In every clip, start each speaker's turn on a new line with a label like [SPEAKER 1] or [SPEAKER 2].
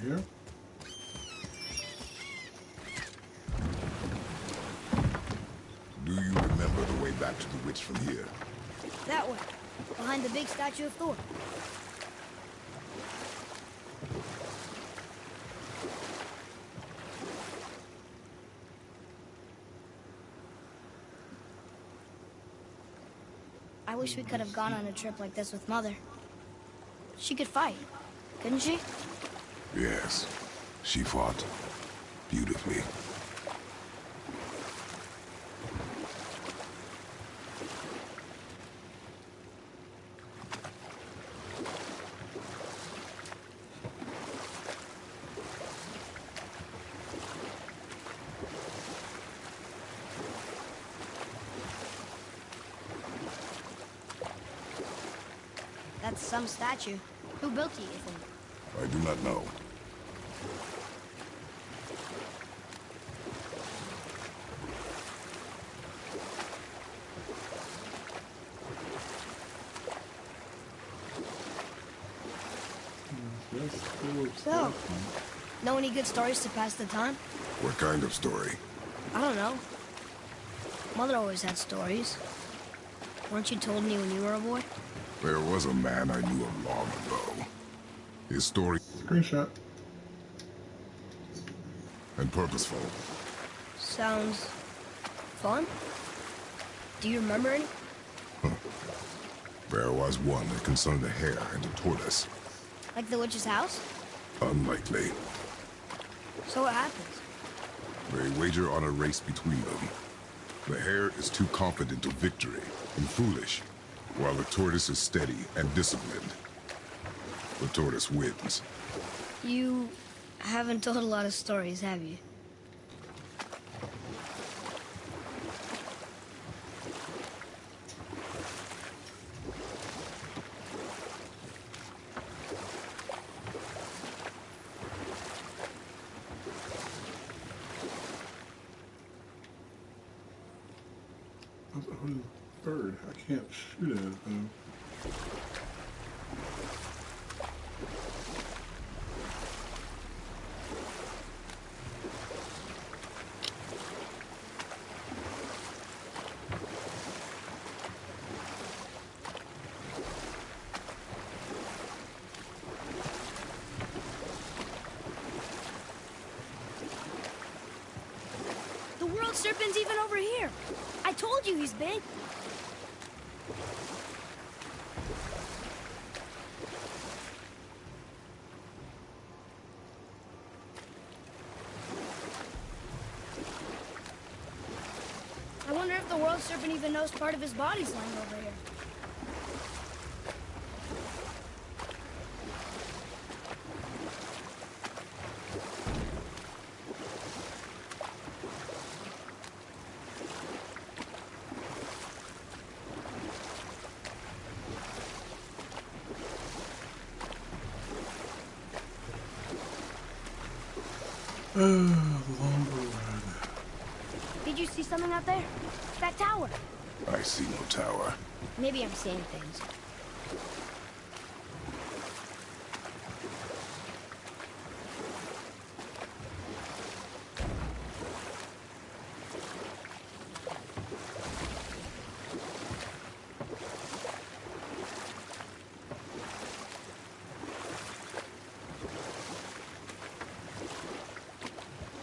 [SPEAKER 1] here.
[SPEAKER 2] Do you remember the way back to the witch from here?
[SPEAKER 3] That way, behind the big statue of Thor. I wish we could have gone on a trip like this with Mother. She could fight, couldn't she?
[SPEAKER 2] Yes. She fought beautifully.
[SPEAKER 3] That's some statue. Who built it, you think?
[SPEAKER 2] I do not know.
[SPEAKER 3] So, know any good stories to pass the time?
[SPEAKER 2] What kind of story?
[SPEAKER 3] I don't know. Mother always had stories. Weren't you told any when you were a boy?
[SPEAKER 2] There was a man I knew of long ago. His story...
[SPEAKER 1] Screenshot.
[SPEAKER 2] and purposeful.
[SPEAKER 3] Sounds... fun? Do you remember any?
[SPEAKER 2] There was one that concerned a hare and a tortoise.
[SPEAKER 3] Like the witch's house?
[SPEAKER 2] Unlikely.
[SPEAKER 3] So what happens?
[SPEAKER 2] They wager on a race between them. The hare is too confident of victory and foolish, while the tortoise is steady and disciplined. The tortoise wins.
[SPEAKER 3] You haven't told a lot of stories, have you?
[SPEAKER 1] What's a bird? I can't shoot at it though.
[SPEAKER 3] The world serpent's even over here. I told you he's big. I wonder if the world serpent even knows part of his body's lying over here.
[SPEAKER 1] Longer run.
[SPEAKER 3] Did you see something out there? That tower.
[SPEAKER 2] I see no tower.
[SPEAKER 3] Maybe I'm seeing things.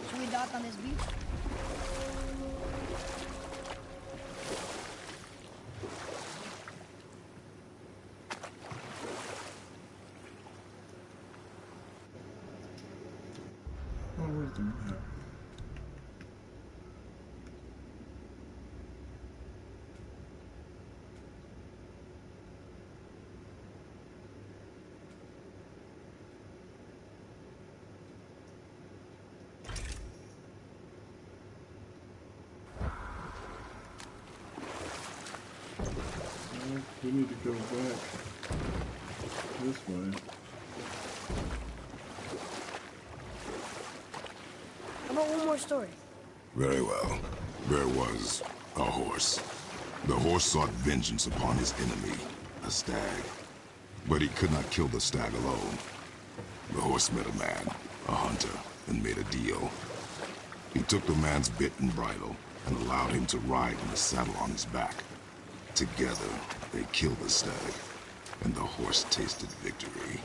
[SPEAKER 3] Should we dock on this beach?
[SPEAKER 1] Oh, where's the map? Well, we need to go back this way.
[SPEAKER 3] How about one more story?
[SPEAKER 2] Very well. There was a horse. The horse sought vengeance upon his enemy, a stag. But he could not kill the stag alone. The horse met a man, a hunter, and made a deal. He took the man's bit and bridle and allowed him to ride in the saddle on his back. Together, they killed the stag, and the horse tasted victory.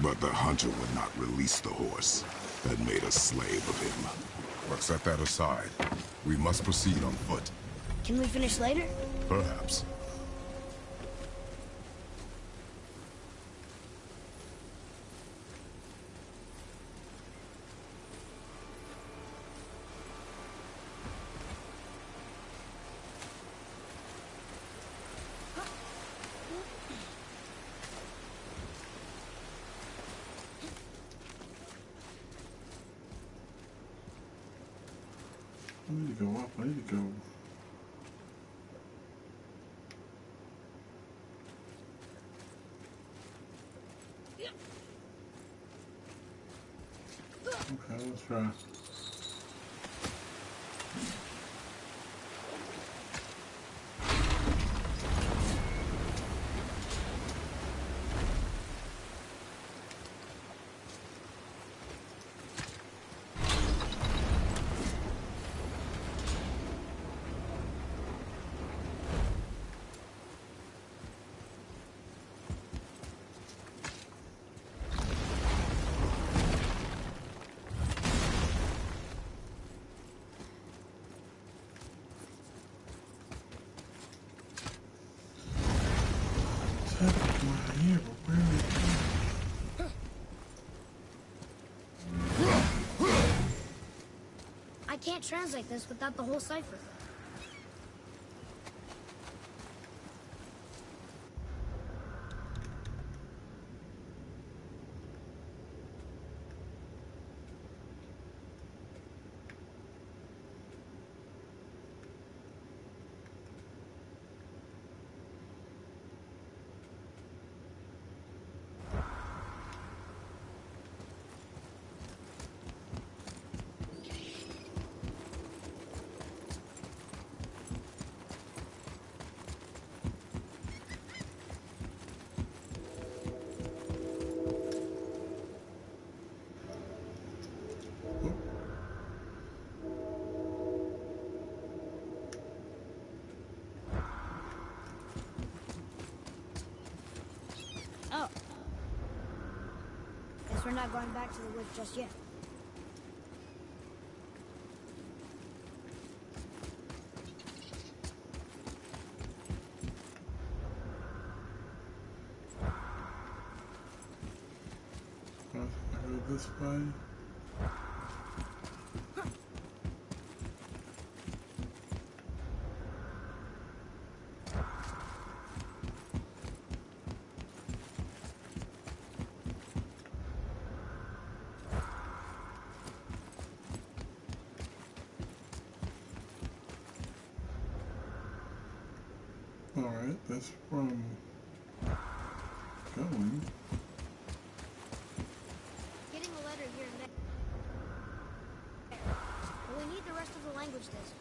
[SPEAKER 2] But the hunter would not release the horse and made a slave of him. But set that aside. We must proceed on foot.
[SPEAKER 3] Can we finish later?
[SPEAKER 2] Perhaps.
[SPEAKER 1] I need to go up. I need to go. Okay, let's try. Here, but where are we going?
[SPEAKER 3] I can't translate this without the whole cipher. Oh. Guess we're not going back to the woods just yet.
[SPEAKER 1] I heard this way. Alright, that's from going.
[SPEAKER 3] Getting a letter here and there. But we need the rest of the language disc.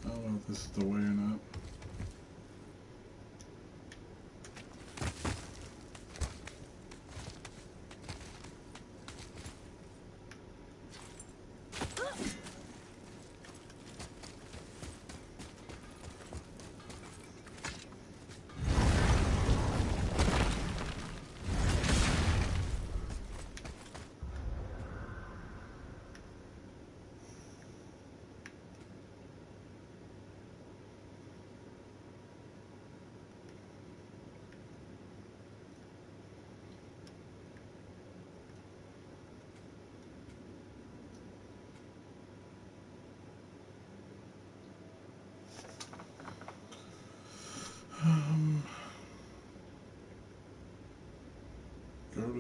[SPEAKER 3] I don't know if this is the way or not.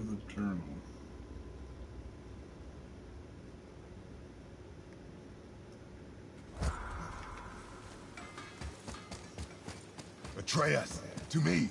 [SPEAKER 1] the journal.
[SPEAKER 2] Atreus, to me.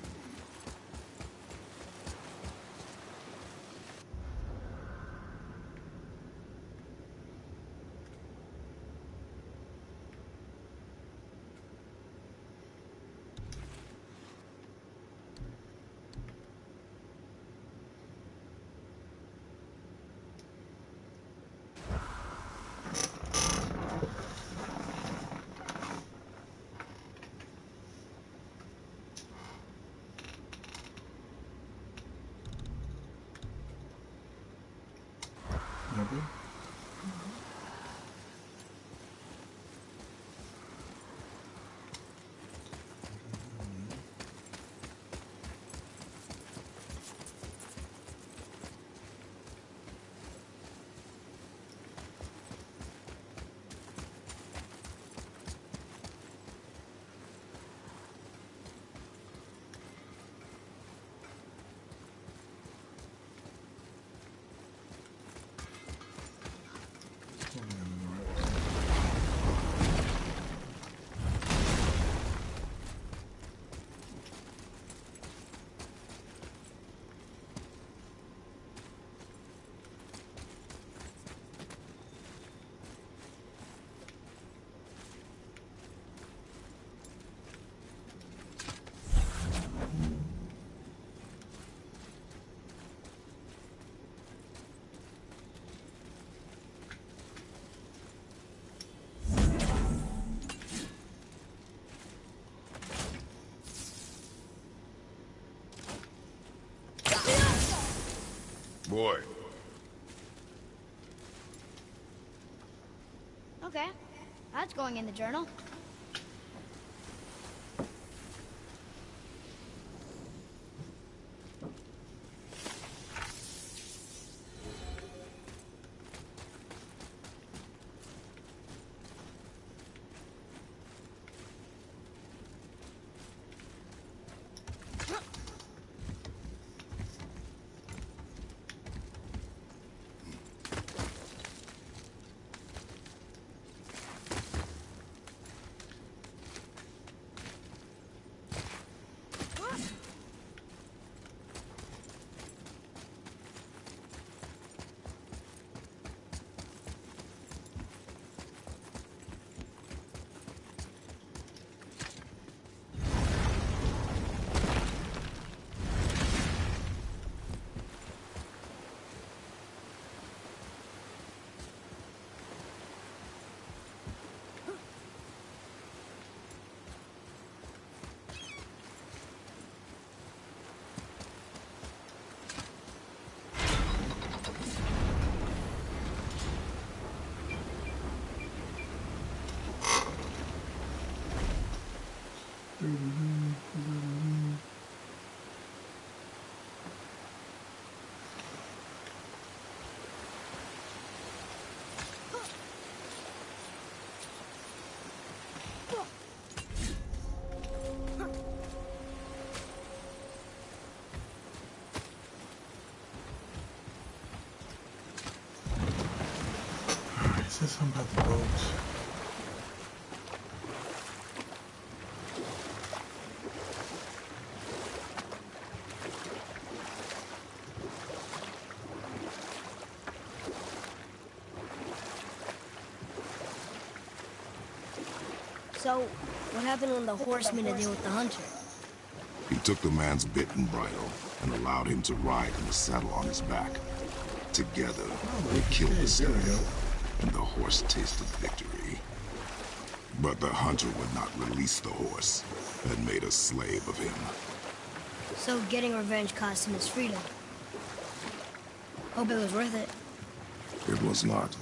[SPEAKER 1] Never?
[SPEAKER 2] Boy.
[SPEAKER 3] Okay, that's going in the journal.
[SPEAKER 1] He said something about the boats.
[SPEAKER 3] So, what happened when the horse made a deal with the hunter?
[SPEAKER 2] He took the man's bit and bridle and allowed him to ride in the saddle on his back. Together, they killed the stag, and the horse tasted victory. But the hunter would not release the horse and made a slave of him.
[SPEAKER 3] So getting revenge cost him his freedom. Hope it was worth it.
[SPEAKER 2] It was not.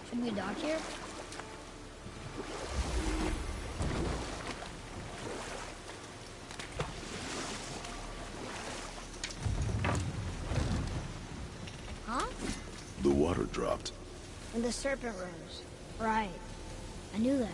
[SPEAKER 3] Should we dock here?
[SPEAKER 2] dropped.
[SPEAKER 3] And the serpent rose. Right. I knew that.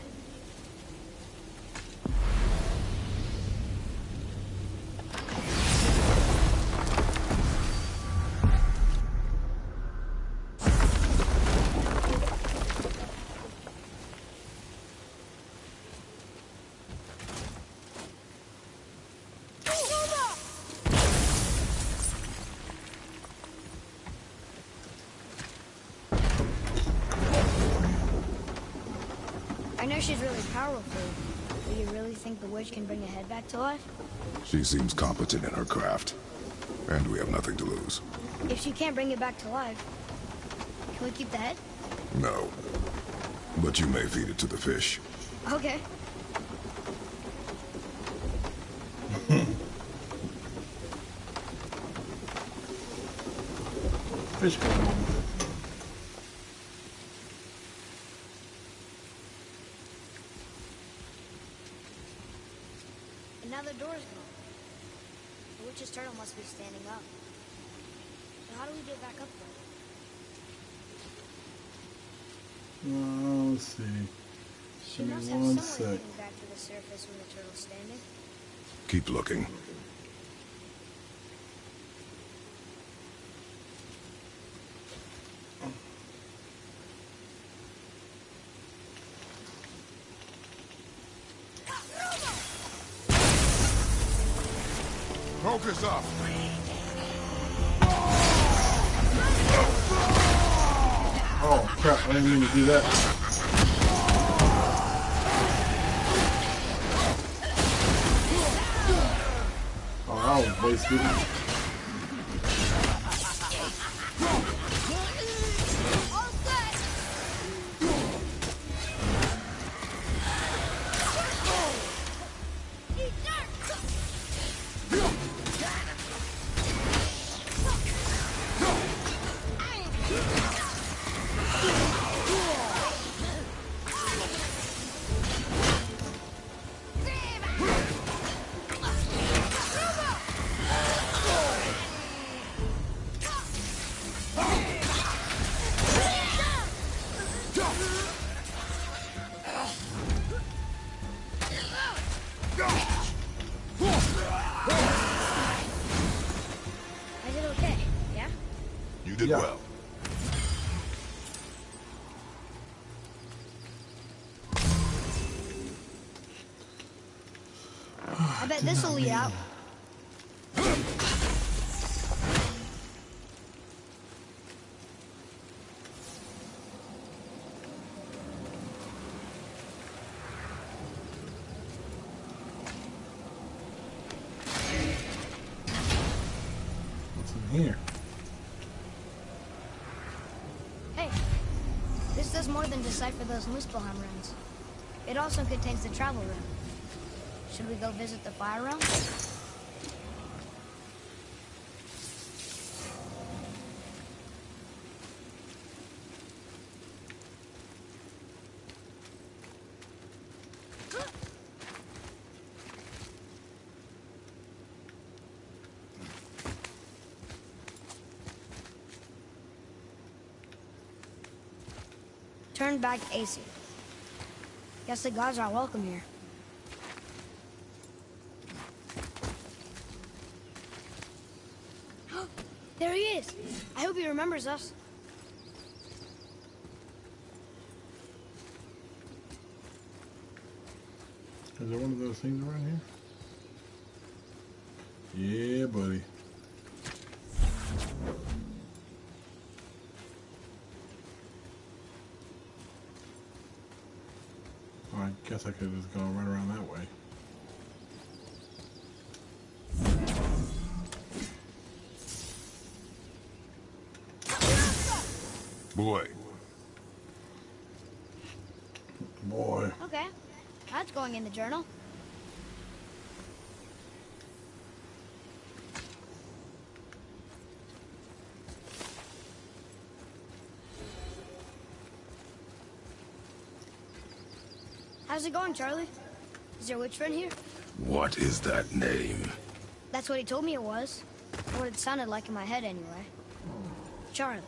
[SPEAKER 3] I know she's really powerful, but you really think the witch can bring a head back to life?
[SPEAKER 2] She seems competent in her craft. And we have nothing to lose.
[SPEAKER 3] If she can't bring it back to life, can we keep the head?
[SPEAKER 2] No. But you may feed it to the fish.
[SPEAKER 3] Okay.
[SPEAKER 1] Fish going on.
[SPEAKER 3] And now the door's gone. The witch's turtle must be standing up. So how do we get back up there?
[SPEAKER 1] Let's see.
[SPEAKER 3] She
[SPEAKER 1] Give me
[SPEAKER 3] must have
[SPEAKER 1] one
[SPEAKER 3] some way
[SPEAKER 1] sec.
[SPEAKER 3] of getting back to the surface when the turtle's standing.
[SPEAKER 2] Keep looking. Focus up!
[SPEAKER 1] Oh crap, I didn't mean to do that. Oh, that was wasted.
[SPEAKER 3] I did okay, yeah?
[SPEAKER 2] You did
[SPEAKER 1] Yeah.
[SPEAKER 2] well.
[SPEAKER 3] I bet this'll lead out.
[SPEAKER 1] What's in here?
[SPEAKER 3] Hey, this does more than decipher those Muspelheim runes. It also contains the travel rune. Should we go visit the fire realm? Turn back AC. Guess the gods are welcome here. There he is. I hope he remembers us.
[SPEAKER 1] Is there one of those things around here? Yeah, buddy. Oh, I guess I could have just gone right around that way.
[SPEAKER 2] Boy,
[SPEAKER 1] Boy.
[SPEAKER 3] Okay. That's going in the journal. How's it going, Charlie? Is there a witch friend here?
[SPEAKER 2] what is that name?
[SPEAKER 3] That's what he told me it was. What it sounded like in my head, anyway. Charlie.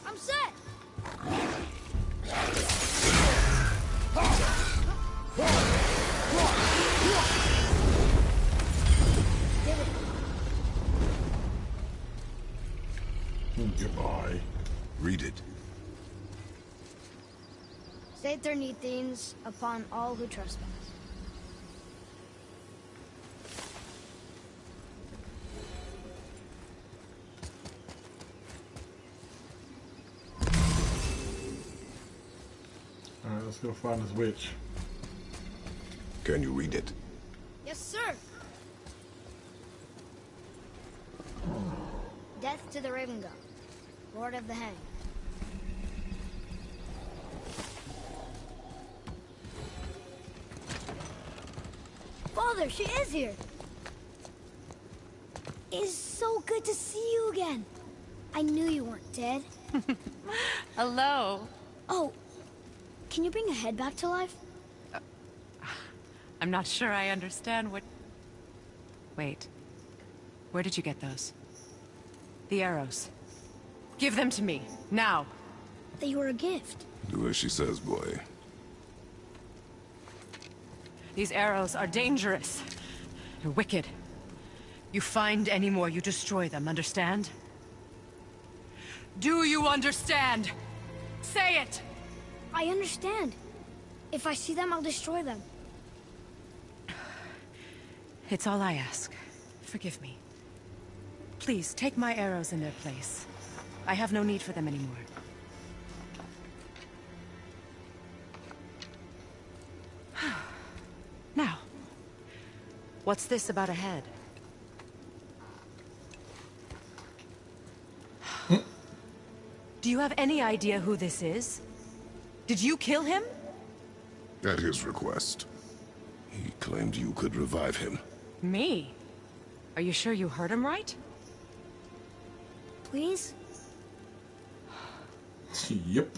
[SPEAKER 3] I'm set. Did it.
[SPEAKER 1] Goodbye.
[SPEAKER 2] Read it.
[SPEAKER 3] Saith Neithines upon all who trespass.
[SPEAKER 1] Alright, let's go find this witch.
[SPEAKER 2] Can you read it?
[SPEAKER 3] Yes, sir. Death to the Raven God, Lord of the Hang. Father, she is here. It's so good to see you again. I knew you weren't dead.
[SPEAKER 4] Hello.
[SPEAKER 3] Oh, can you bring a head back to life?
[SPEAKER 4] I'm not sure I understand what... Wait. Where did you get those? The arrows. Give them to me, now.
[SPEAKER 3] They were a gift.
[SPEAKER 2] Do as she says, boy.
[SPEAKER 4] These arrows are dangerous. They're wicked. You find any more, you destroy them, understand? Do you understand? Say it!
[SPEAKER 3] I understand. If I see them, I'll destroy them.
[SPEAKER 4] It's all I ask. Forgive me. Please, take my arrows in their place. I have no need for them anymore. Now, what's this about a head? Do you have any idea who this is? Did you kill him?
[SPEAKER 2] At his request. He claimed you could revive him.
[SPEAKER 4] Me? Are you sure you heard him right?
[SPEAKER 3] Please?
[SPEAKER 1] Yep.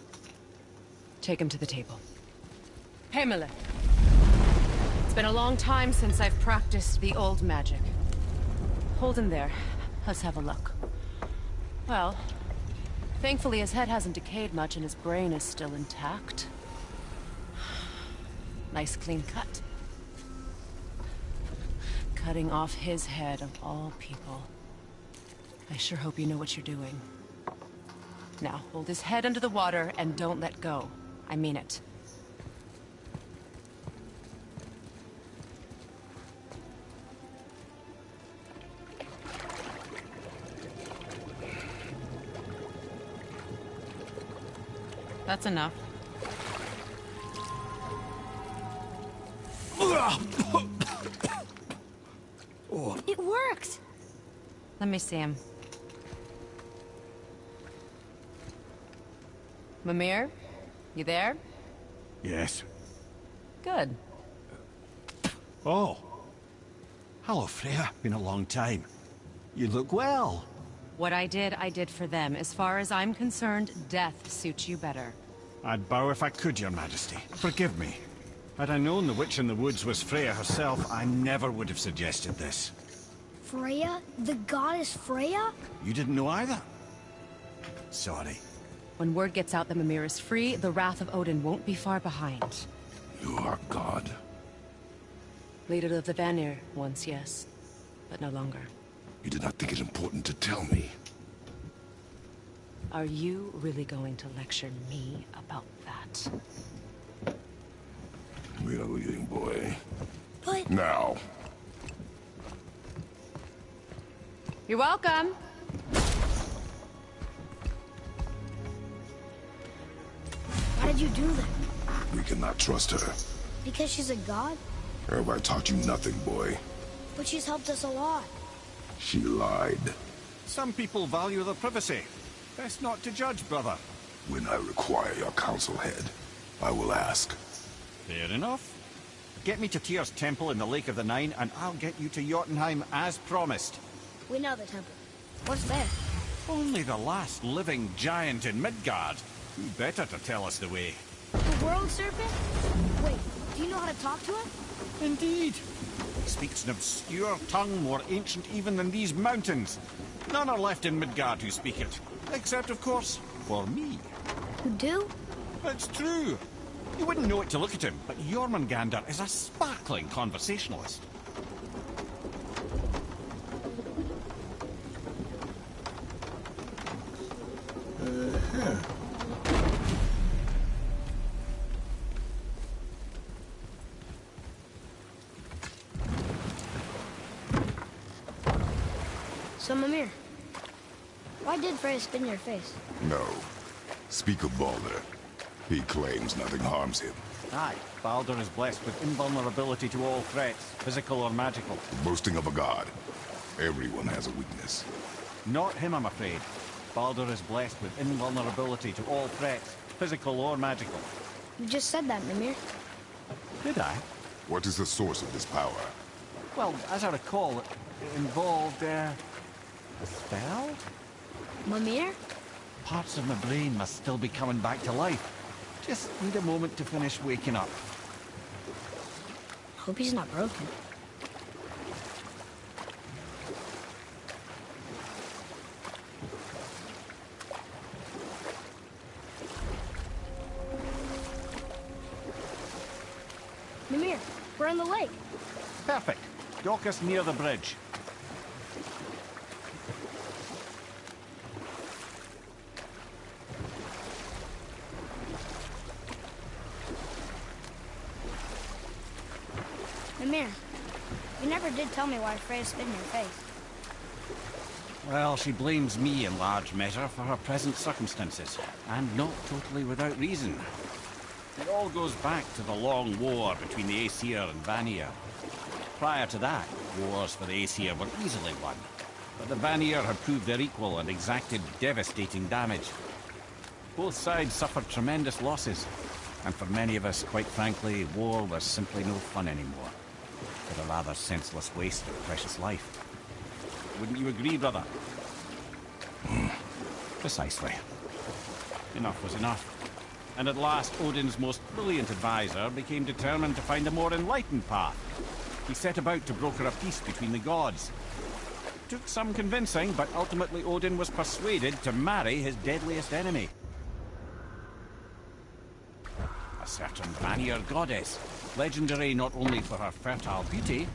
[SPEAKER 4] Take him to the table. Hemele. It's been a long time since I've practiced the old magic. Hold him there. Let's have a look. Well, thankfully his head hasn't decayed much and his brain is still intact. Nice clean cut. Cutting off his head of all people. I sure hope you know what you're doing. Now, hold his head under the water and don't let go. I mean it. That's enough.
[SPEAKER 3] It worked!
[SPEAKER 4] Let me see him. Mimir? You there?
[SPEAKER 5] Yes.
[SPEAKER 4] Good.
[SPEAKER 5] Oh. Hello, Freya. Been a long time. You look well.
[SPEAKER 4] What I did for them. As far as I'm concerned, death suits you better.
[SPEAKER 5] I'd bow if I could, Your Majesty. Forgive me. Had I known the witch in the woods was Freya herself, I never would have suggested this.
[SPEAKER 3] Freya? The goddess Freya?
[SPEAKER 5] You didn't know either? Sorry.
[SPEAKER 4] When word gets out that Mimir is free, the wrath of Odin won't be far behind.
[SPEAKER 2] You are God.
[SPEAKER 4] Leader of the Vanir, once, yes. But no longer.
[SPEAKER 2] You did not think it important to tell me.
[SPEAKER 4] Are you really going to lecture me about that?
[SPEAKER 2] We are leaving, boy.
[SPEAKER 3] But...
[SPEAKER 2] Now.
[SPEAKER 4] You're welcome.
[SPEAKER 3] Why did you do that?
[SPEAKER 2] We cannot trust her.
[SPEAKER 3] Because she's a god?
[SPEAKER 2] Have I taught you nothing, boy?
[SPEAKER 3] But she's helped us a lot.
[SPEAKER 2] She lied.
[SPEAKER 5] Some people value their privacy. Best not to judge, brother.
[SPEAKER 2] When I require your counsel, Head, I will ask.
[SPEAKER 5] Fair enough. Get me to Tyr's temple in the Lake of the Nine, and I'll get you to Jotunheim as promised.
[SPEAKER 3] We know the temple. What's there?
[SPEAKER 5] Only the last living giant in Midgard. Who better to tell us the way?
[SPEAKER 3] The World Serpent? Wait, do you know how to talk to him?
[SPEAKER 5] Indeed. He speaks an obscure tongue more ancient even than these mountains. None are left in Midgard who speak it. Except, of course, for me.
[SPEAKER 3] You do?
[SPEAKER 5] It's true. You wouldn't know it to look at him, but Jormungandr is a sparkling conversationalist.
[SPEAKER 3] So, Mimir, why did Freya spit in your face?
[SPEAKER 2] No. Speak of Baldur. He claims nothing harms him.
[SPEAKER 5] Aye, Baldur is blessed with invulnerability to all threats, physical or magical.
[SPEAKER 2] Boasting of a god. Everyone has a weakness.
[SPEAKER 5] Not him, I'm afraid. Baldur is blessed with invulnerability to all threats, physical or magical.
[SPEAKER 3] You just said that, Mimir.
[SPEAKER 5] Did I?
[SPEAKER 2] What is the source of this power?
[SPEAKER 5] Well, as I recall, it involved, a spell?
[SPEAKER 3] Mimir?
[SPEAKER 5] Parts of my brain must still be coming back to life. Just need a moment to finish waking up.
[SPEAKER 3] Hope he's not broken. Mimir, we're in the lake.
[SPEAKER 5] Perfect. Dock us near the bridge.
[SPEAKER 3] Mimir, you never did tell me why Freya spit in your face.
[SPEAKER 5] Well, she blames me in large measure for her present circumstances, and not totally without reason. It all goes back to the long war between the Aesir and Vanir. Prior to that, wars for the Aesir were easily won, but the Vanir had proved their equal and exacted devastating damage. Both sides suffered tremendous losses, and for many of us, quite frankly, war was simply no fun anymore. But a rather senseless waste of precious life. Wouldn't you agree, brother? Precisely. Enough was enough. And at last, Odin's most brilliant advisor became determined to find a more enlightened path. He set about to broker a peace between the gods. Took some convincing, but ultimately Odin was persuaded to marry his deadliest enemy. A certain Vanir goddess, legendary not only for her fertile beauty,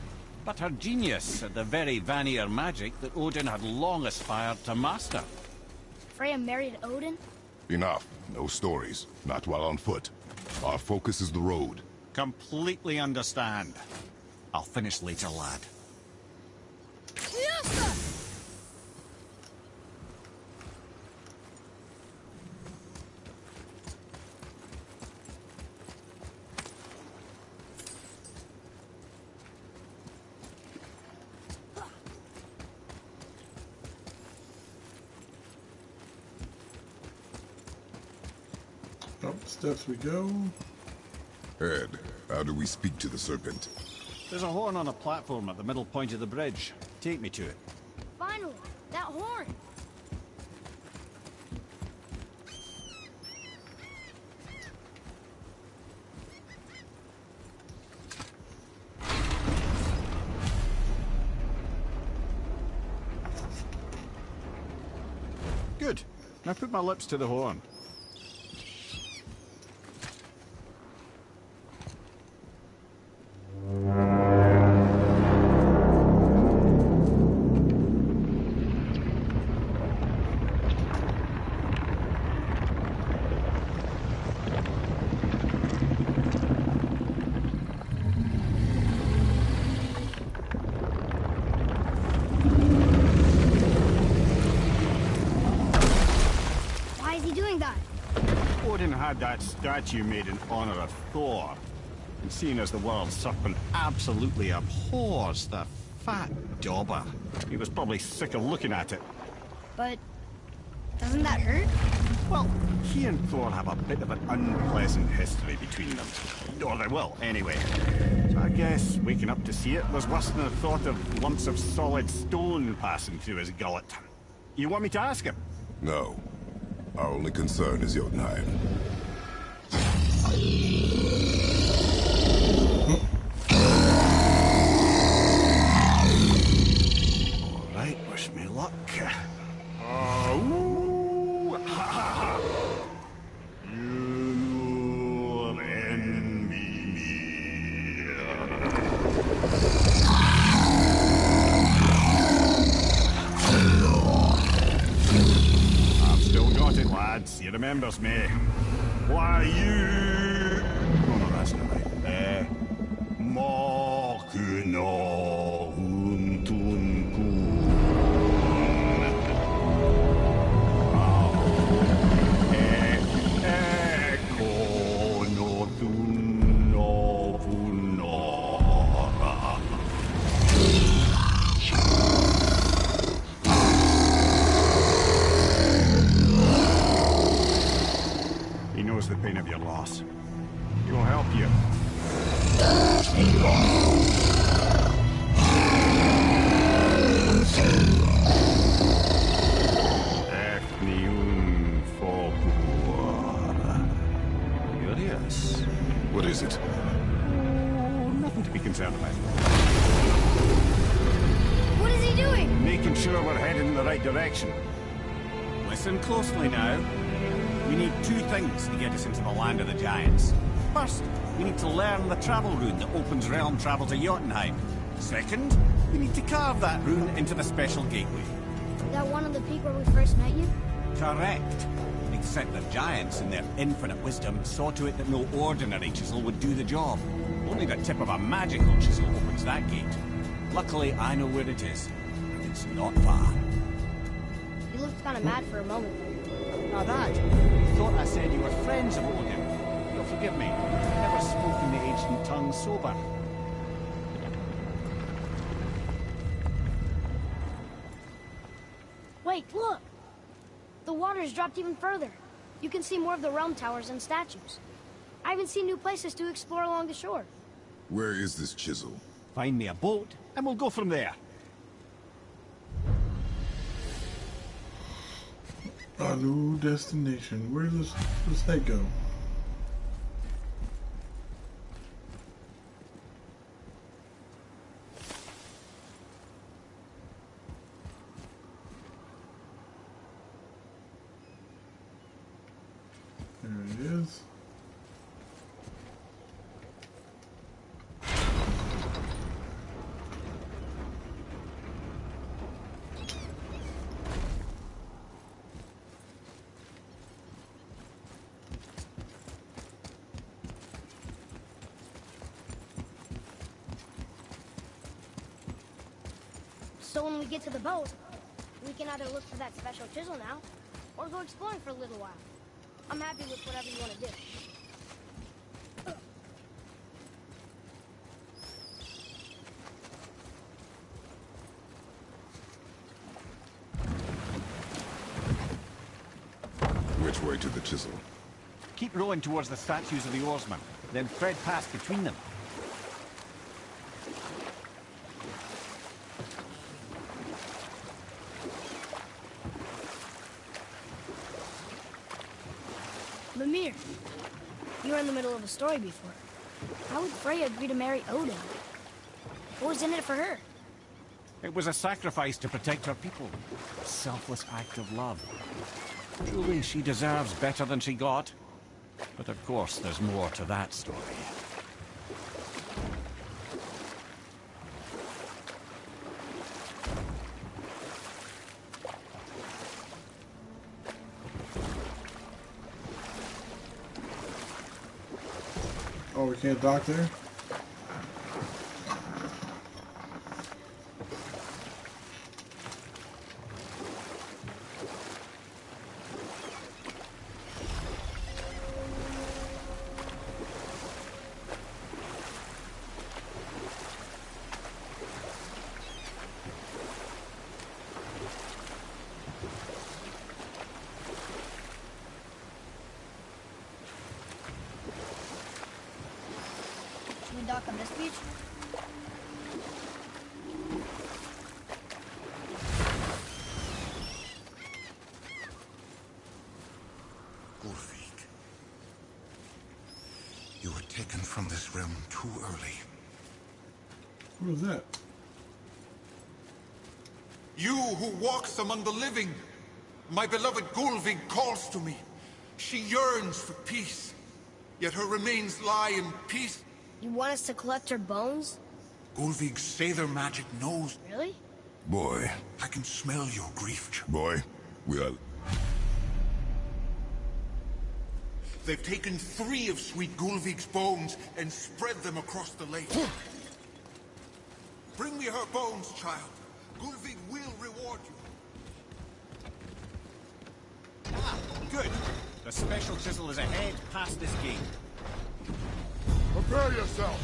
[SPEAKER 5] but her genius at the very Vanir magic that Odin had long aspired to master.
[SPEAKER 3] Freya married Odin?
[SPEAKER 2] Enough. No stories. Not while on foot. Our focus is the road.
[SPEAKER 5] Completely understand. I'll finish later, lad.
[SPEAKER 1] Up the steps we go.
[SPEAKER 2] Head, how do we speak to the serpent?
[SPEAKER 5] There's a horn on a platform at the middle point of the bridge. Take me to it.
[SPEAKER 3] Finally, that horn!
[SPEAKER 5] Good. Now put my lips to the horn. Odin had that statue made in honor of Thor. And seeing as the world serpent absolutely abhors the fat dauber. He was probably sick of looking at it.
[SPEAKER 3] But doesn't that hurt?
[SPEAKER 5] Well, he and Thor have a bit of an unpleasant history between them. Or they will, anyway. So I guess waking up to see it was worse than the thought of lumps of solid stone passing through his gullet. You want me to ask him?
[SPEAKER 2] No. Our only concern is Jotunheim.
[SPEAKER 5] All right, wish me luck. Ooh, ha, ha, ha. You'll envy me. I've still got it, lads. He remembers me. Why, you... Oh, no, that's not right. Mokuno Huntunku. He knows the pain of your loss. He will help you. Curious.
[SPEAKER 2] What is it?
[SPEAKER 5] Oh, nothing to be concerned about.
[SPEAKER 3] What is he doing?
[SPEAKER 5] Making sure we're heading in the right direction. Listen closely now. We need two things to get us into the land of the giants. First, we need to learn the travel rune that opens realm travel to Jotunheim. Second, we need to carve that rune into the special gateway.
[SPEAKER 3] That one on the peak where we first met you?
[SPEAKER 5] Correct. Except the giants, in their infinite wisdom, saw to it that no ordinary chisel would do the job. Only the tip of a magical chisel opens that gate. Luckily, I know where it is, and it's not far.
[SPEAKER 3] You looked kind of mad for a moment.
[SPEAKER 5] Now that, you thought I said you were friends of Odin. You'll forgive me. I've never spoken the ancient tongue sober.
[SPEAKER 3] Wait, look! The water's dropped even further. You can see more of the realm towers and statues. I even see new places to explore along the shore.
[SPEAKER 2] Where is this chisel?
[SPEAKER 5] Find me a boat, and we'll go from there.
[SPEAKER 1] Our new destination. Where does that go? There it is.
[SPEAKER 3] So when we get to the boat, we can either look for that special chisel now, or go exploring for a little while. I'm happy with whatever you want to do.
[SPEAKER 2] Which way to the chisel?
[SPEAKER 5] Keep rowing towards the statues of the oarsmen, then thread past between them.
[SPEAKER 3] Mimir, you were in the middle of a story before. How would Freya agree to marry Odin? What was in it for her?
[SPEAKER 5] It was a sacrifice to protect her people. A selfless act of love. Truly, she deserves better than she got. But of course, there's more to that story.
[SPEAKER 1] Oh, we can't dock there?
[SPEAKER 3] speech?
[SPEAKER 6] Ulfric, you were taken from this realm too early.
[SPEAKER 1] What was that?
[SPEAKER 6] You who walks among the living, my beloved Gulvig calls to me. She yearns for peace, yet her remains lie in peace.
[SPEAKER 3] You want us to collect her bones?
[SPEAKER 6] Gulvig's Sather magic knows.
[SPEAKER 3] Really?
[SPEAKER 2] Boy,
[SPEAKER 6] I can smell your grief.
[SPEAKER 2] boy, we are...
[SPEAKER 6] They've taken 3 of sweet Gulvig's bones and spread them across the lake. Bring me her bones, child. Gulvig will reward you.
[SPEAKER 5] Ah, good. The special chisel is ahead past this gate.
[SPEAKER 2] Prepare yourself!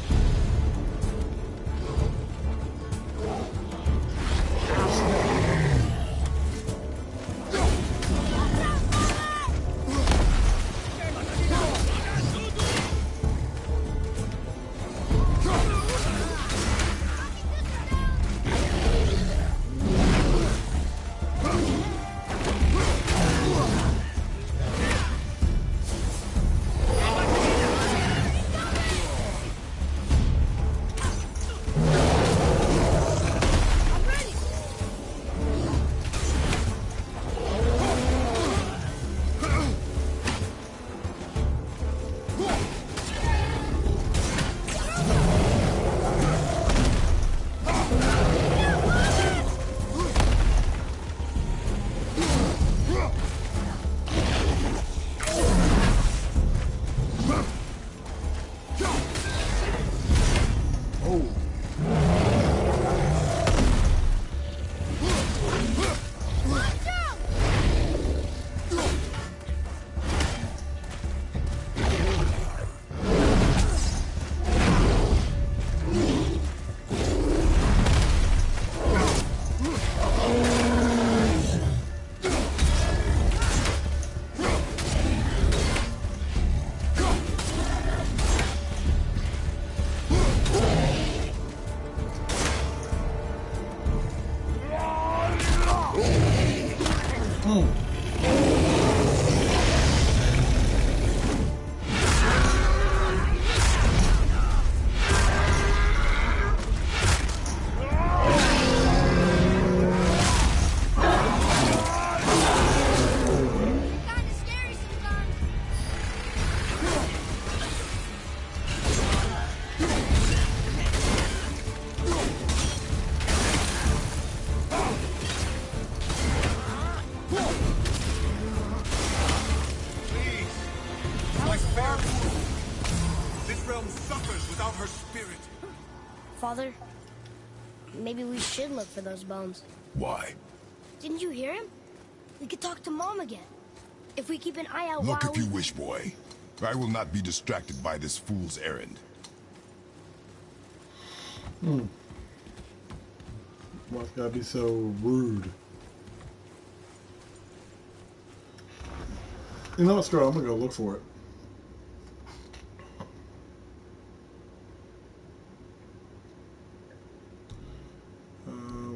[SPEAKER 3] Kinda scary sometimes.
[SPEAKER 6] Please, my fair Gulvig. This realm suffers without her spirit.
[SPEAKER 3] Father, maybe we should look for those bones.
[SPEAKER 2] Why?
[SPEAKER 3] Didn't you hear him? We could talk to Mom again. If we keep an eye out
[SPEAKER 2] Look
[SPEAKER 3] while
[SPEAKER 2] if you wish, boy. I will not be distracted by this fool's errand.
[SPEAKER 1] Why's gotta be so rude? You know what, screw it, I'm gonna go look for it.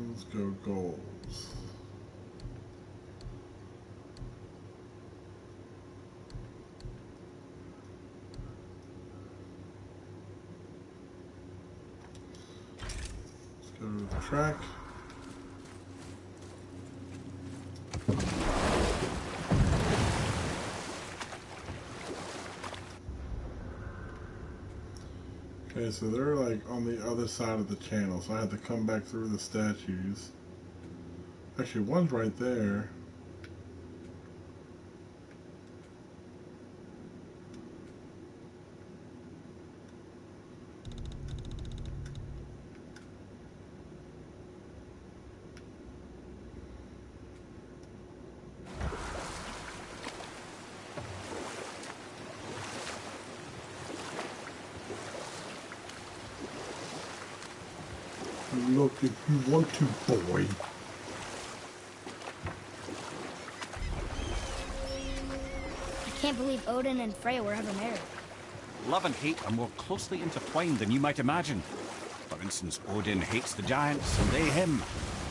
[SPEAKER 1] Let's go goals. Let's go to the track. Okay, so they're like on the other side of the channel, so I had to come back through the statues. Actually, one's right there. Look if you want to, boy.
[SPEAKER 3] I can't believe Odin and Freya were ever married.
[SPEAKER 5] love and hate are more closely intertwined than you might imagine. For instance, Odin hates the giants and they him.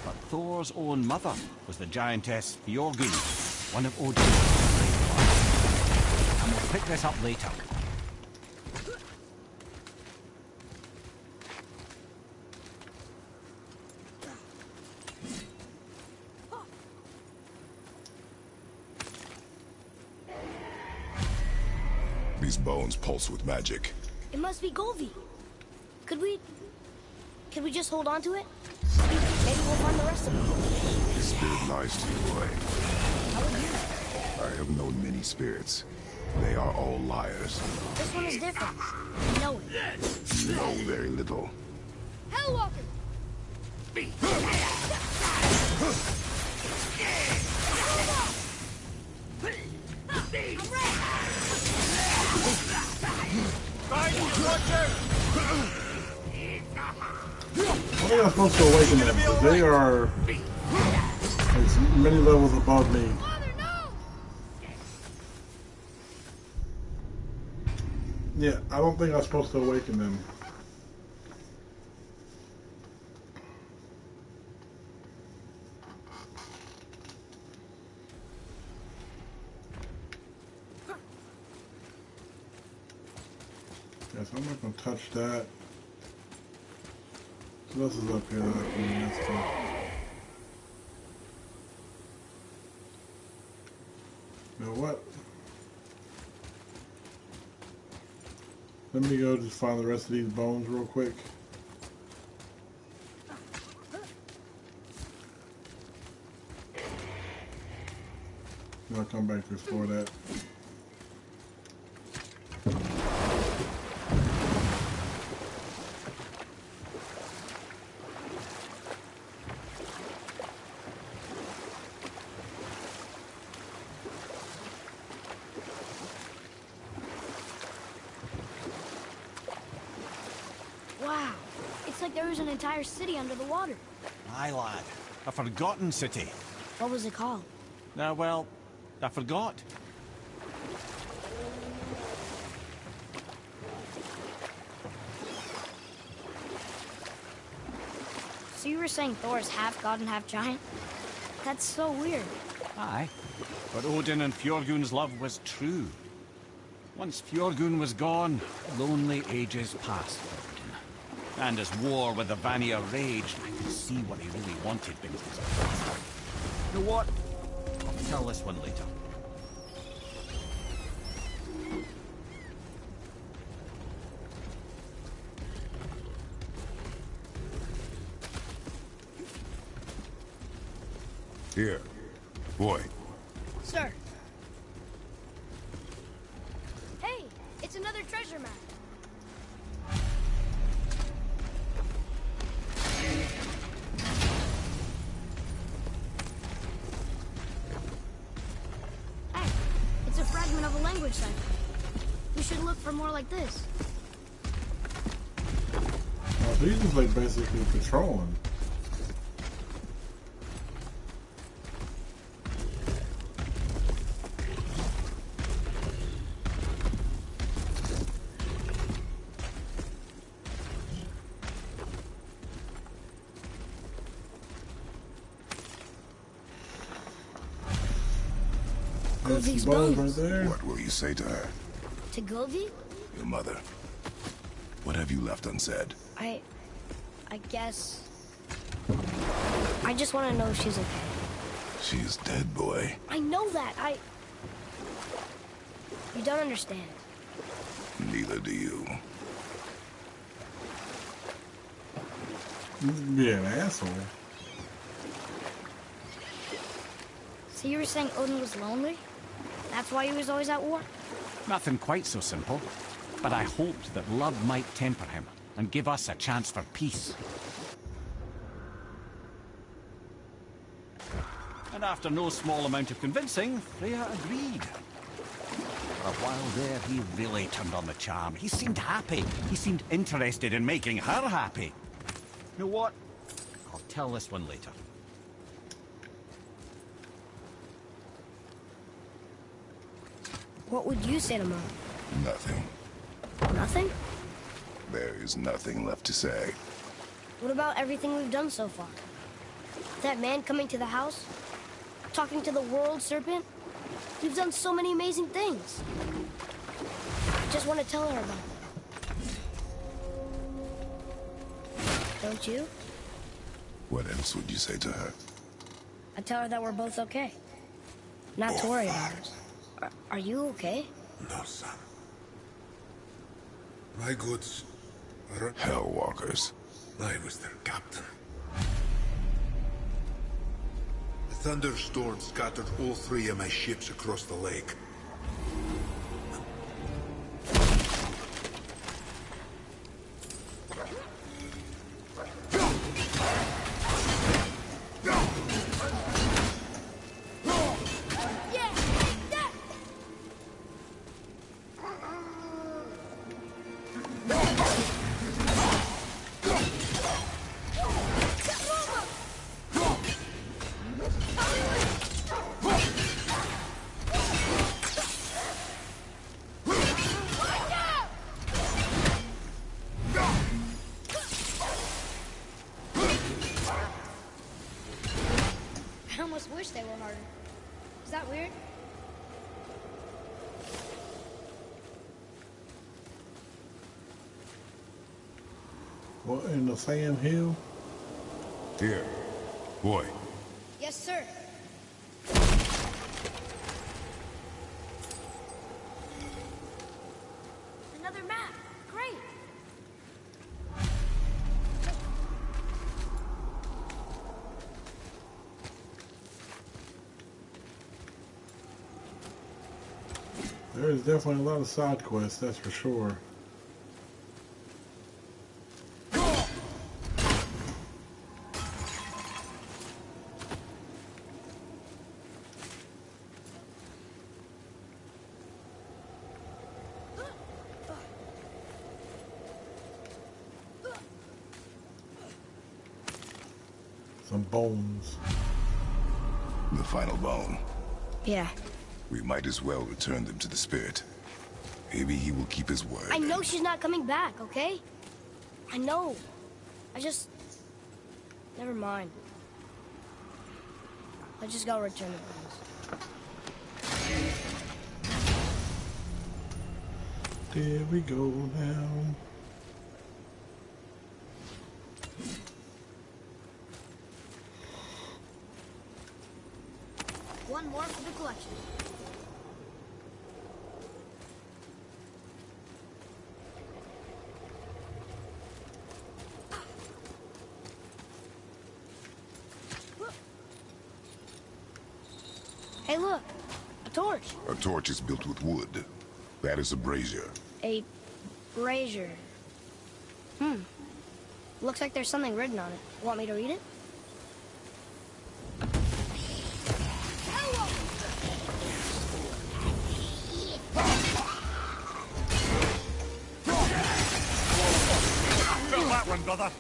[SPEAKER 5] But Thor's own mother was the giantess Fjorgyn, one of Odin's great wives. And we'll pick this up later.
[SPEAKER 2] These bones pulse with magic.
[SPEAKER 3] It must be Golvi. Could we just hold on to it? Maybe we'll find the rest of them.
[SPEAKER 2] This spirit lies to you, boy.
[SPEAKER 3] How would you know?
[SPEAKER 2] I have known many spirits. They are all liars.
[SPEAKER 3] This one is different. I know it.
[SPEAKER 2] You know very little.
[SPEAKER 3] Hellwalker!
[SPEAKER 1] I think I'm supposed to awaken them, because they are like, many levels above me. Yeah, I don't think I'm supposed to awaken them. Yes, I'm not gonna touch that. What else is up here that I can mess with? You know what? Let me go just find the rest of these bones real quick. Then I'll come back to explore that.
[SPEAKER 3] Wow. It's like there was an entire city under the water.
[SPEAKER 5] Aye, lad. A forgotten city.
[SPEAKER 3] What was it called?
[SPEAKER 5] Well, I forgot.
[SPEAKER 3] So you were saying Thor is half god and half giant? That's so weird.
[SPEAKER 5] Aye. But Odin and Fjorgun's love was true. Once Fjorgun was gone, lonely ages passed for Odin. And as war with the Vanir raged, I could see what he really wanted beneath his eyes. You know what? I'll tell this one later.
[SPEAKER 2] Here. Boy.
[SPEAKER 3] Sir. Hey, it's another treasure map. Hey, it's a fragment of a language cipher. We should look for more like this.
[SPEAKER 1] Oh, so he's just like basically patrolling.
[SPEAKER 3] Golvi's
[SPEAKER 1] Bones
[SPEAKER 3] bones.
[SPEAKER 1] right there.
[SPEAKER 2] What will you say to her?
[SPEAKER 3] To Golvi?
[SPEAKER 2] Your mother. What have you left unsaid?
[SPEAKER 3] I guess... I just want to know if she's okay.
[SPEAKER 2] She is dead, boy.
[SPEAKER 3] I know that. You don't understand.
[SPEAKER 2] Neither do you.
[SPEAKER 1] Be an asshole.
[SPEAKER 3] So you were saying Odin was lonely? That's why he was always at war?
[SPEAKER 5] Nothing quite so simple. But I hoped that love might temper him and give us a chance for peace. And after no small amount of convincing, Freya agreed. For a while there, he really turned on the charm. He seemed happy. He seemed interested in making her happy. You know what? I'll tell this one later.
[SPEAKER 3] What would you say to Mom?
[SPEAKER 2] Nothing.
[SPEAKER 3] Nothing?
[SPEAKER 2] There is nothing left to say.
[SPEAKER 3] What about everything we've done so far? That man coming to the house? Talking to the world serpent? We've done so many amazing things. I just want to tell her about them. Don't you?
[SPEAKER 2] What else would you say to her?
[SPEAKER 3] I tell her that we're both okay. Not to worry about us. Are you okay?
[SPEAKER 6] No, son. My goods are...
[SPEAKER 2] Hellwalkers.
[SPEAKER 6] I was their captain. A thunderstorm scattered all 3 of my ships across the lake.
[SPEAKER 3] I almost wish they were harder. Is that weird?
[SPEAKER 1] What in the Sand Hill?
[SPEAKER 2] Here. Boy.
[SPEAKER 3] Yes, sir. Another map. Great.
[SPEAKER 1] There's definitely a lot of side quests, that's for sure. Some bones.
[SPEAKER 2] The final bone.
[SPEAKER 3] Yeah.
[SPEAKER 2] We might as well return them to the spirit. Maybe he will keep his word.
[SPEAKER 3] I know she's not coming back, okay? I know. Never mind. Let's just go return the bones.
[SPEAKER 1] There we go now.
[SPEAKER 3] One more for the collection. Hey, look. A torch.
[SPEAKER 2] A torch is built with wood. That is a brazier.
[SPEAKER 3] A brazier. Looks like there's something written on it. Want me to read it?
[SPEAKER 5] Feel that one, brother.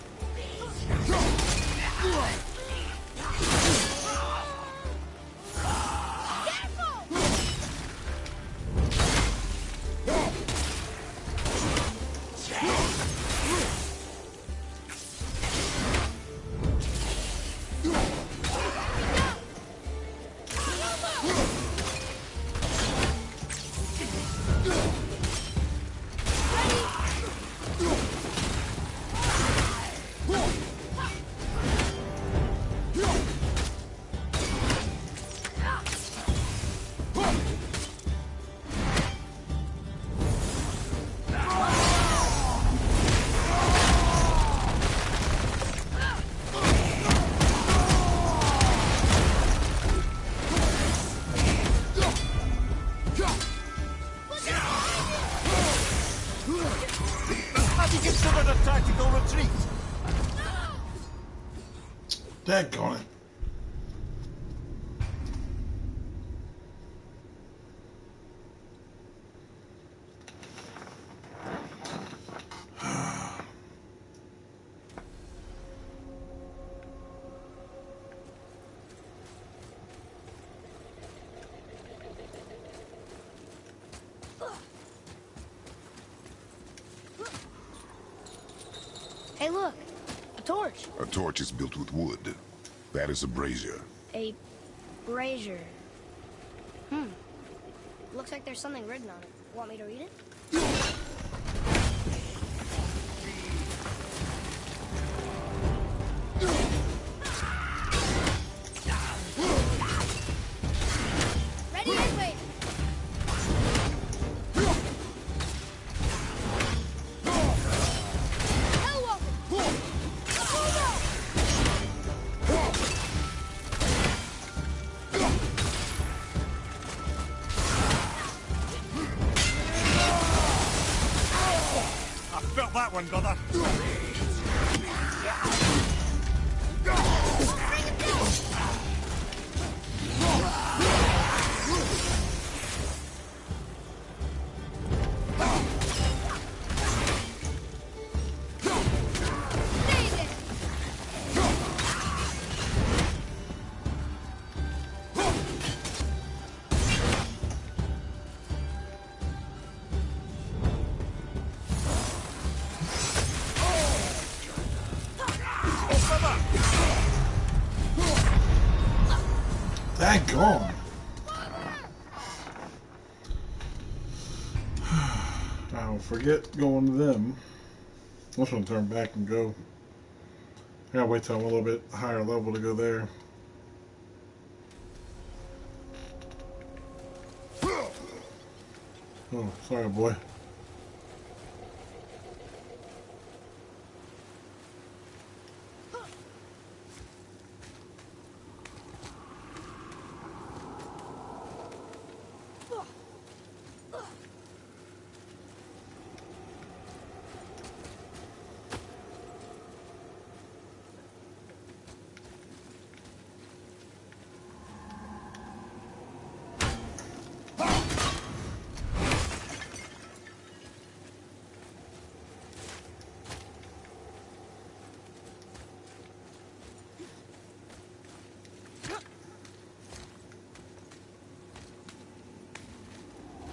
[SPEAKER 5] Have you considered a tactical retreat?
[SPEAKER 1] Daggone it.
[SPEAKER 3] torch?
[SPEAKER 2] A torch is built with wood. That is a brazier.
[SPEAKER 3] A brazier. Looks like there's something written on it. Want me to read it? Ready and wait.
[SPEAKER 5] Felt that one, brother.
[SPEAKER 1] Daggone. I'll forget going to them. I'm just gonna turn back and go. I gotta wait till I'm a little bit higher level to go there. Oh, sorry, boy.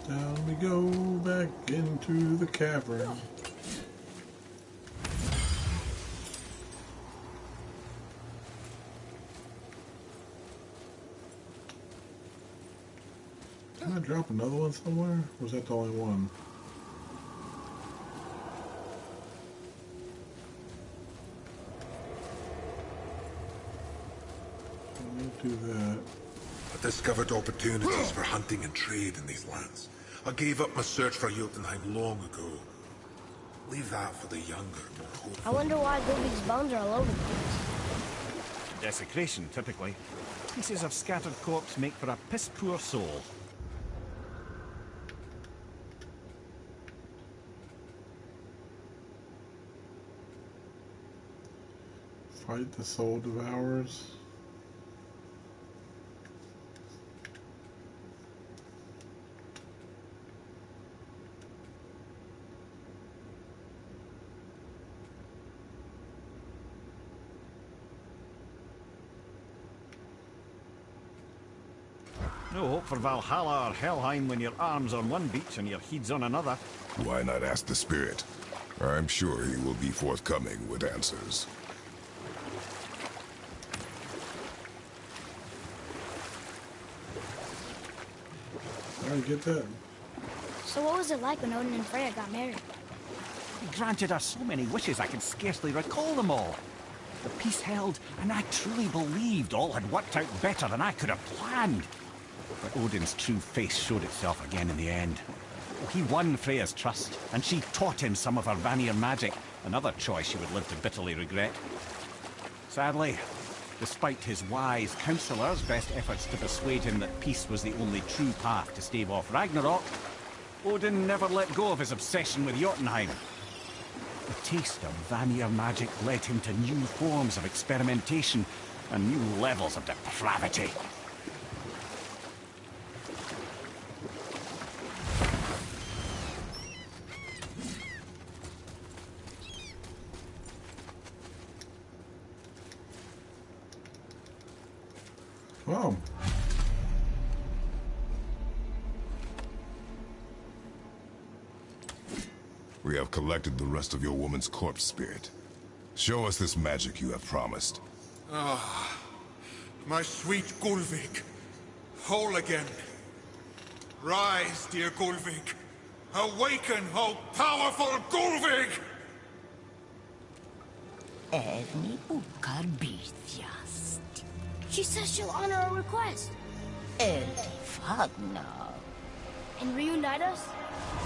[SPEAKER 1] Down we go back into the cavern. Can I drop another one somewhere? Or was that the only one? Let me do that.
[SPEAKER 6] I discovered opportunities for hunting and trade in these lands. I gave up my search for Jotunheim long ago. Leave that for the younger, more hopeful.
[SPEAKER 3] I wonder why Gulvig's bones are all over the place.
[SPEAKER 5] Desecration, typically. Pieces of scattered corpse make for a piss-poor soul.
[SPEAKER 1] Fight the soul devourers.
[SPEAKER 5] No hope for Valhalla or Helheim when your arm's on one beach and your head's on another.
[SPEAKER 2] Why not ask the spirit? I'm sure he will be forthcoming with answers.
[SPEAKER 1] I get that.
[SPEAKER 3] So what was it like when Odin and Freya got married?
[SPEAKER 5] He granted her so many wishes I can scarcely recall them all. The peace held, and I truly believed all had worked out better than I could have planned. But Odin's true face showed itself again in the end. He won Freya's trust, and she taught him some of her Vanir magic, another choice he would live to bitterly regret. Sadly, despite his wise counselors' best efforts to persuade him that peace was the only true path to stave off Ragnarok, Odin never let go of his obsession with Jotunheim. The taste of Vanir magic led him to new forms of experimentation and new levels of depravity.
[SPEAKER 1] Wow.
[SPEAKER 2] We have collected the rest of your woman's corpse spirit. Show us this magic you have promised.
[SPEAKER 6] Ah, my sweet Gullveig. Whole again. Rise, dear Gullveig. Awaken, oh powerful Gullveig!
[SPEAKER 7] Erni ukar bitjast.
[SPEAKER 3] She says she'll honor our request.
[SPEAKER 7] Erni fagna.
[SPEAKER 3] And reunite us?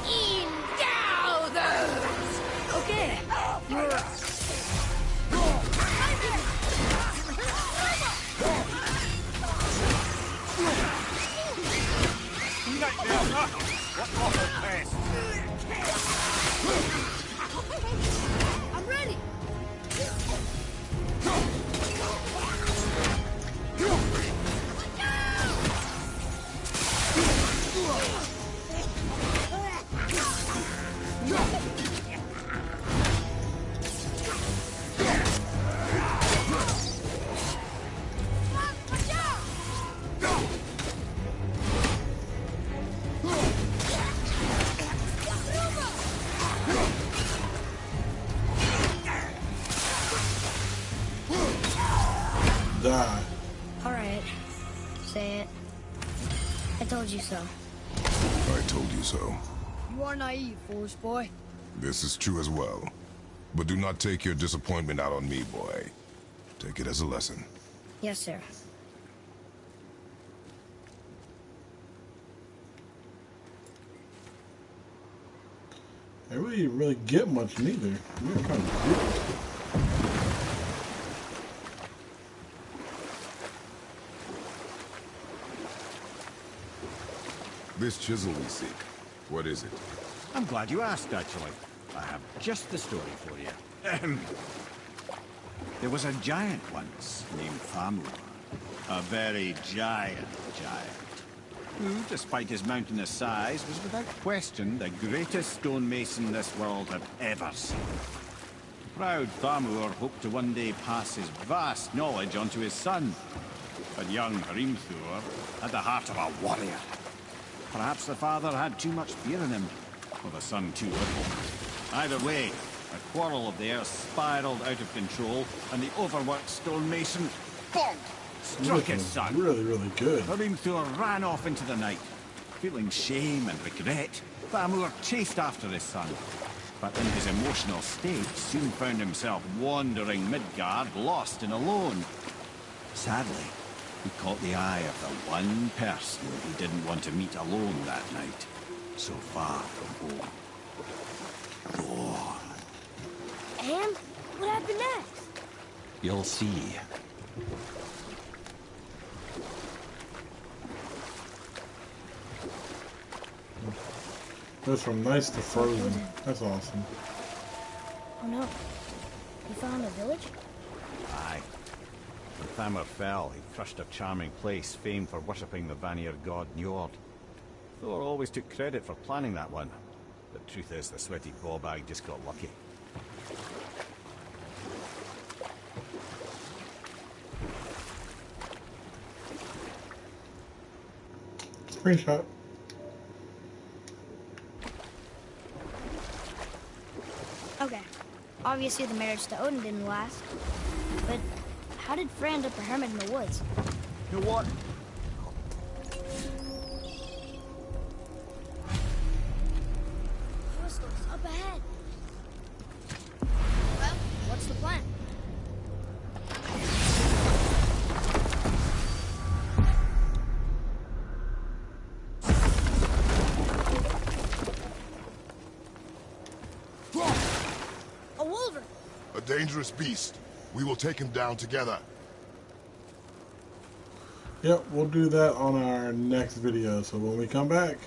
[SPEAKER 7] Indauthers!
[SPEAKER 3] Okay, you're... I'm ready!
[SPEAKER 1] Die.
[SPEAKER 3] Alright. Say it. I told you so.
[SPEAKER 2] I told you so.
[SPEAKER 3] You are naive, foolish boy.
[SPEAKER 2] This is true as well. But do not take your disappointment out on me, boy. Take it as a lesson.
[SPEAKER 3] Yes, sir.
[SPEAKER 1] I really didn't really get much neither. You're kind of weird.
[SPEAKER 2] This chisel we seek, what is it?
[SPEAKER 5] I'm glad you asked, actually. I have just the story for you. Ahem. There was a giant once named Thamur. A very giant, who, despite his mountainous size, was without question the greatest stonemason this world had ever seen. Proud Thamur hoped to one day pass his vast knowledge on to his son. But young Hrimthur had the heart of a warrior. Perhaps the father had too much fear in him, or the son too little. Either way, a quarrel of theirs spiraled out of control, and the overworked stonemason, bonk, struck his son.
[SPEAKER 1] Really, really good.
[SPEAKER 5] Hrimthur ran off into the night. Feeling shame and regret, Thamur chased after his son. But in his emotional state, soon found himself wandering Midgard, lost and alone. Sadly, he caught the eye of the one person he didn't want to meet alone that night, so far from home. Thor.
[SPEAKER 3] And what happened next?
[SPEAKER 5] You'll see.
[SPEAKER 1] Goes from nice to frozen. That's awesome.
[SPEAKER 3] Oh no. You found a village?
[SPEAKER 5] Aye. When Thamur fell, he crushed a charming place famed for worshipping the Vanir god Njord. Thor always took credit for planning that one. The truth is, the sweaty ballbag just got lucky.
[SPEAKER 1] Screenshot.
[SPEAKER 3] Okay. Obviously the marriage to Odin didn't last. But how did Frey end up a hermit in the woods?
[SPEAKER 5] You know what?
[SPEAKER 3] Hostiles up ahead. Well, what's the plan? A wolverine!
[SPEAKER 2] A dangerous beast. We will take him down together.
[SPEAKER 1] Yep, we'll do that on our next video. So when we come back,